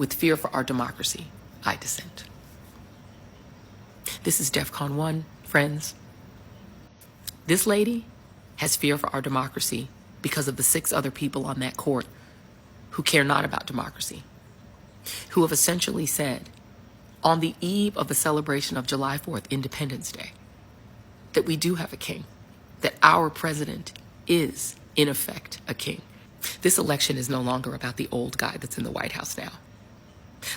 With fear for our democracy, I dissent. This is DEFCON 1, friends. This lady has fear for our democracy because of the 6 other people on that court who care not about democracy, who have essentially said, on the eve of the celebration of July 4th, Independence Day, that we do have a king, that our president is, in effect, a king. This election is no longer about the old guy that's in the White House now.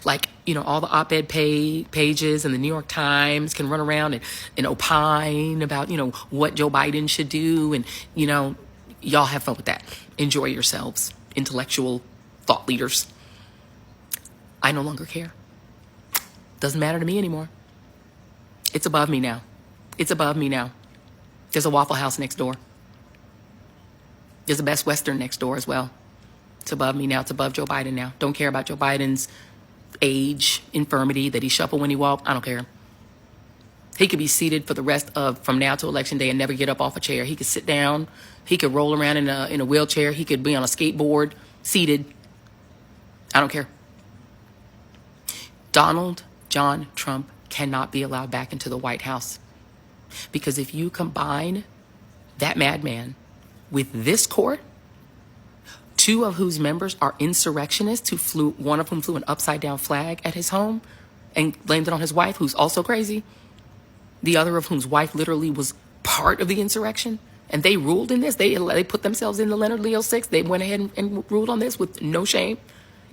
Like, all the op-ed pages and the New York Times can run around and opine about, what Joe Biden should do. And, y'all have fun with that. Enjoy yourselves, intellectual thought leaders. I no longer care. Doesn't matter to me anymore. It's above me now. It's above me now. There's a Waffle House next door. There's a Best Western next door as well. It's above me now. It's above Joe Biden now. Don't care about Joe Biden's age, infirmity, that he shuffle when he walk. I don't care. He could be seated for the rest of, from now to election day, and never get up off a chair. He could sit down. He could roll around in a wheelchair. He could be on a skateboard, seated. I don't care. Donald John Trump cannot be allowed back into the White House. Because if you combine that madman with this court, 2 of whose members are insurrectionists, one of whom flew an upside-down flag at his home and blamed it on his wife, who's also crazy. The other of whose wife literally was part of the insurrection. And they ruled in this. They put themselves in the Leonard Leo 6. They went ahead and ruled on this with no shame.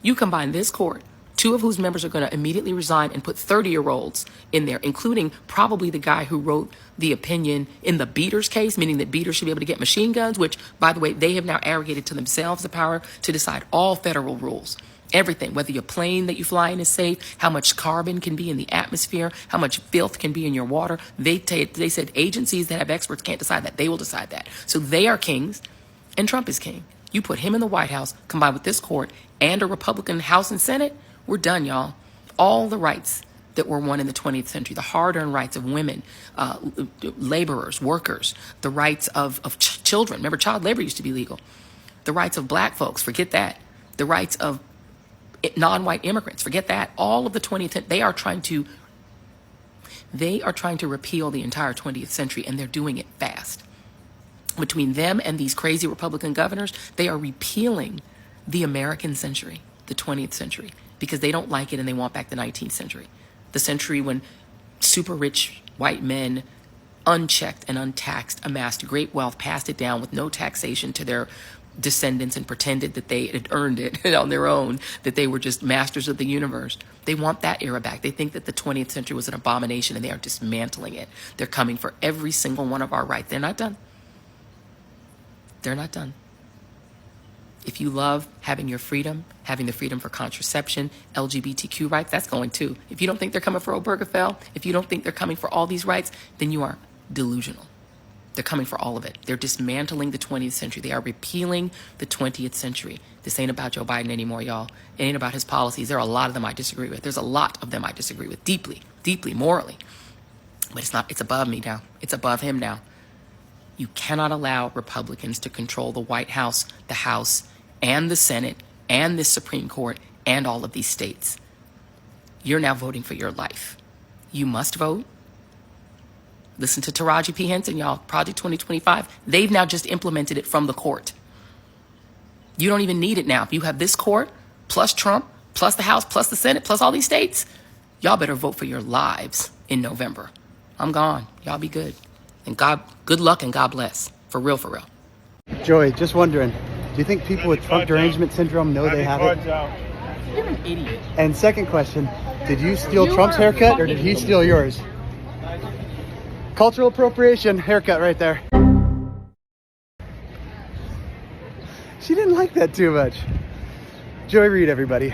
You combine this court, 2 of whose members are going to immediately resign, and put 30-year-olds in there, including probably the guy who wrote the opinion in the Beaters case, meaning that Beaters should be able to get machine guns, which, by the way, they have now arrogated to themselves the power to decide all federal rules. Everything, whether your plane that you fly in is safe, how much carbon can be in the atmosphere, how much filth can be in your water. They said agencies that have experts can't decide that. They will decide that. So they are kings, and Trump is king. You put him in the White House, combined with this court and a Republican House and Senate, we're done, y'all. All the rights that were won in the 20th century, the hard-earned rights of women, laborers, workers, the rights of children. Remember, child labor used to be legal. The rights of black folks, forget that. The rights of non-white immigrants, forget that. All of the 20th century, they are trying to repeal the entire 20th century, and they're doing it fast. Between them and these crazy Republican governors, they are repealing the American century, the 20th century, because they don't like it and they want back the 19th century. The century when super rich white men, unchecked and untaxed, amassed great wealth, passed it down with no taxation to their descendants, and pretended that they had earned it on their own, that they were just masters of the universe. They want that era back. They think that the 20th century was an abomination, and they are dismantling it. They're coming for every single one of our rights. They're not done. They're not done. If you love having your freedom, having the freedom for contraception, LGBTQ rights, that's going too. If you don't think they're coming for Obergefell, if you don't think they're coming for all these rights, then you are delusional. They're coming for all of it. They're dismantling the 20th century. They are repealing the 20th century. This ain't about Joe Biden anymore, y'all. It ain't about his policies. There are a lot of them I disagree with. There's a lot of them I disagree with deeply, deeply, morally. But it's above me now. It's above him now. You cannot allow Republicans to control the White House, the House, and the Senate, and the Supreme Court, and all of these states. You're now voting for your life. You must vote. Listen to Taraji P. Henson, y'all. Project 2025. They've now just implemented it from the court. You don't even need it now. If you have this court, plus Trump, plus the House, plus the Senate, plus all these states, y'all better vote for your lives in November. I'm gone. Y'all be good. And good luck and God bless. For real, for real. Joey, just wondering, do you think people with Trump derangement syndrome know they have it? You're an idiot. And second question, did you steal Trump's haircut or did he steal yours? Cultural appropriation haircut right there. She didn't like that too much. Joy Reid, everybody.